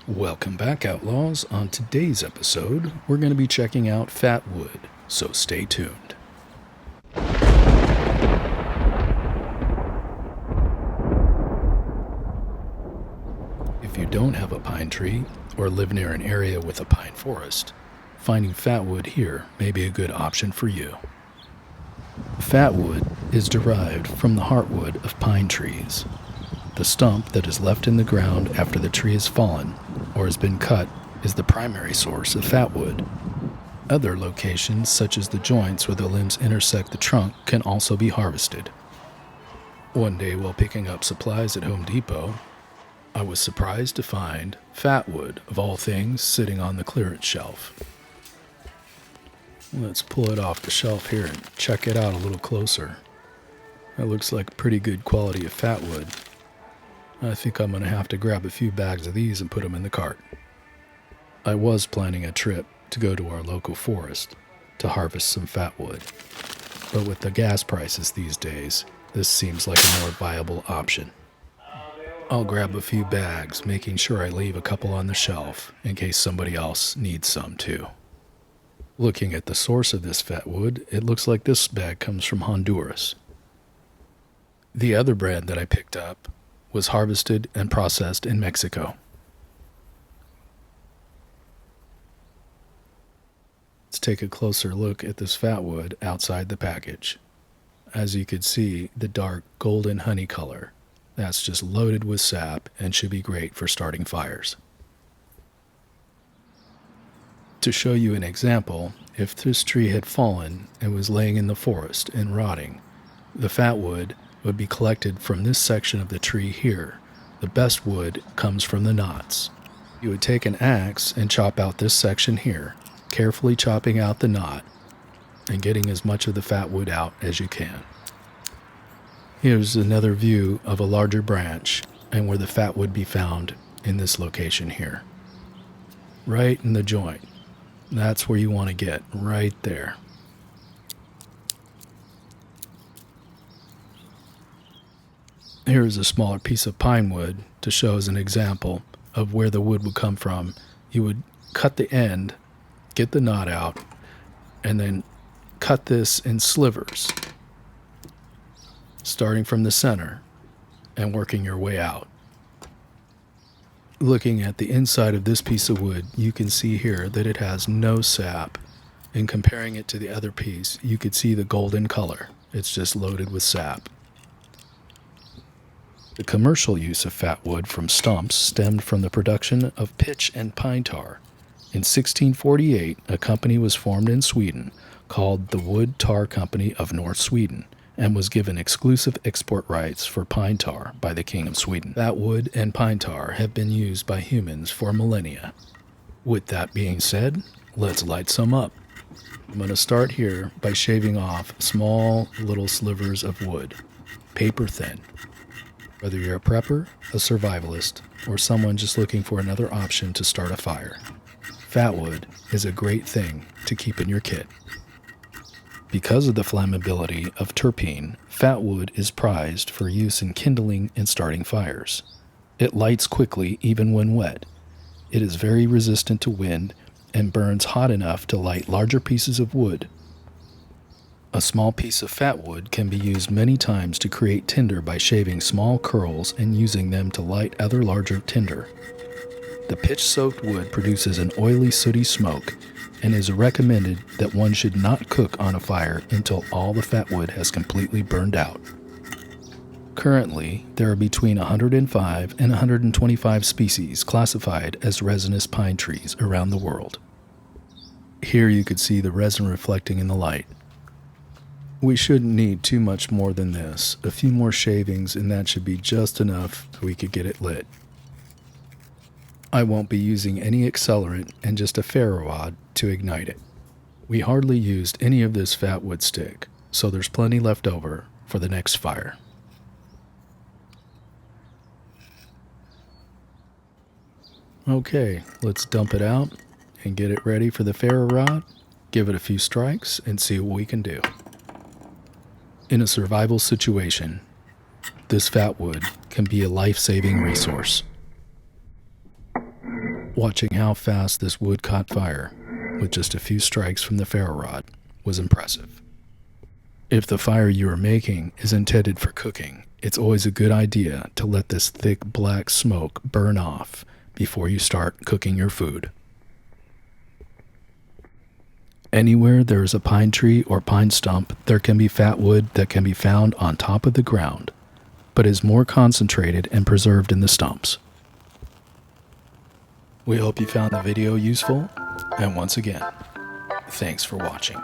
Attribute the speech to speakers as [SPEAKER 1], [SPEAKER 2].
[SPEAKER 1] Welcome back, Outlaws. On today's episode, we're going to be checking out Fatwood, so stay tuned. If you don't have a pine tree or live near an area with a pine forest, finding Fatwood here may be a good option for you. Fatwood is derived from the heartwood of pine trees. The stump that is left in the ground after the tree has fallen or has been cut is the primary source of fatwood. Other locations, such as the joints where the limbs intersect the trunk, can also be harvested. One day while picking up supplies at Home Depot, I was surprised to find fatwood, of all things, sitting on the clearance shelf. Let's pull it off the shelf here and check it out a little closer. That looks like pretty good quality of fatwood. I think I'm going to have to grab a few bags of these and put them in the cart. I was planning a trip to go to our local forest to harvest some fatwood, but with the gas prices these days, this seems like a more viable option. I'll grab a few bags, making sure I leave a couple on the shelf in case somebody else needs some too. Looking at the source of this fatwood, it looks like this bag comes from Honduras. The other brand that I picked up was harvested and processed in Mexico. Let's take a closer look at this fatwood outside the package. As you can see, the dark golden honey color. That's just loaded with sap and should be great for starting fires. To show you an example, if this tree had fallen and was laying in the forest and rotting, the fatwood would be collected from this section of the tree here. The best wood comes from the knots. You would take an axe and chop out this section here, carefully chopping out the knot and getting as much of the fatwood out as you can. Here's another view of a larger branch and where the fat would be found in this location here. Right in the joint. That's where you want to get, right there. Here's a smaller piece of pine wood to show as an example of where the wood would come from. You would cut the end, get the knot out, and then cut this in slivers, starting from the center and working your way out. Looking at the inside of this piece of wood, you can see here that it has no sap. And comparing it to the other piece, you could see the golden color. It's just loaded with sap. The commercial use of fatwood from stumps stemmed from the production of pitch and pine tar. In 1648, a company was formed in Sweden called the Wood Tar Company of North Sweden and was given exclusive export rights for pine tar by the King of Sweden. Fatwood and pine tar have been used by humans for millennia. With that being said, let's light some up. I'm going to start here by shaving off small little slivers of wood, paper thin. Whether you're a prepper, a survivalist, or someone just looking for another option to start a fire, fatwood is a great thing to keep in your kit. Because of the flammability of terpene, fatwood is prized for use in kindling and starting fires. It lights quickly even when wet. It is very resistant to wind and burns hot enough to light larger pieces of wood. A small piece of fatwood can be used many times to create tinder by shaving small curls and using them to light other larger tinder. The pitch-soaked wood produces an oily, sooty smoke and is recommended that one should not cook on a fire until all the fatwood has completely burned out. Currently, there are between 105 and 125 species classified as resinous pine trees around the world. Here you could see the resin reflecting in the light. We shouldn't need too much more than this. A few more shavings and that should be just enough we could get it lit. I won't be using any accelerant and just a ferro rod to ignite it. We hardly used any of this fatwood stick, so there's plenty left over for the next fire. Okay, let's dump it out and get it ready for the ferro rod, give it a few strikes, and see what we can do. In a survival situation, this fatwood can be a life-saving resource. Watching how fast this wood caught fire, with just a few strikes from the ferro rod, was impressive. If the fire you are making is intended for cooking, it's always a good idea to let this thick black smoke burn off before you start cooking your food. Anywhere there is a pine tree or pine stump, there can be fat wood that can be found on top of the ground, but is more concentrated and preserved in the stumps. We hope you found the video useful, and once again, thanks for watching.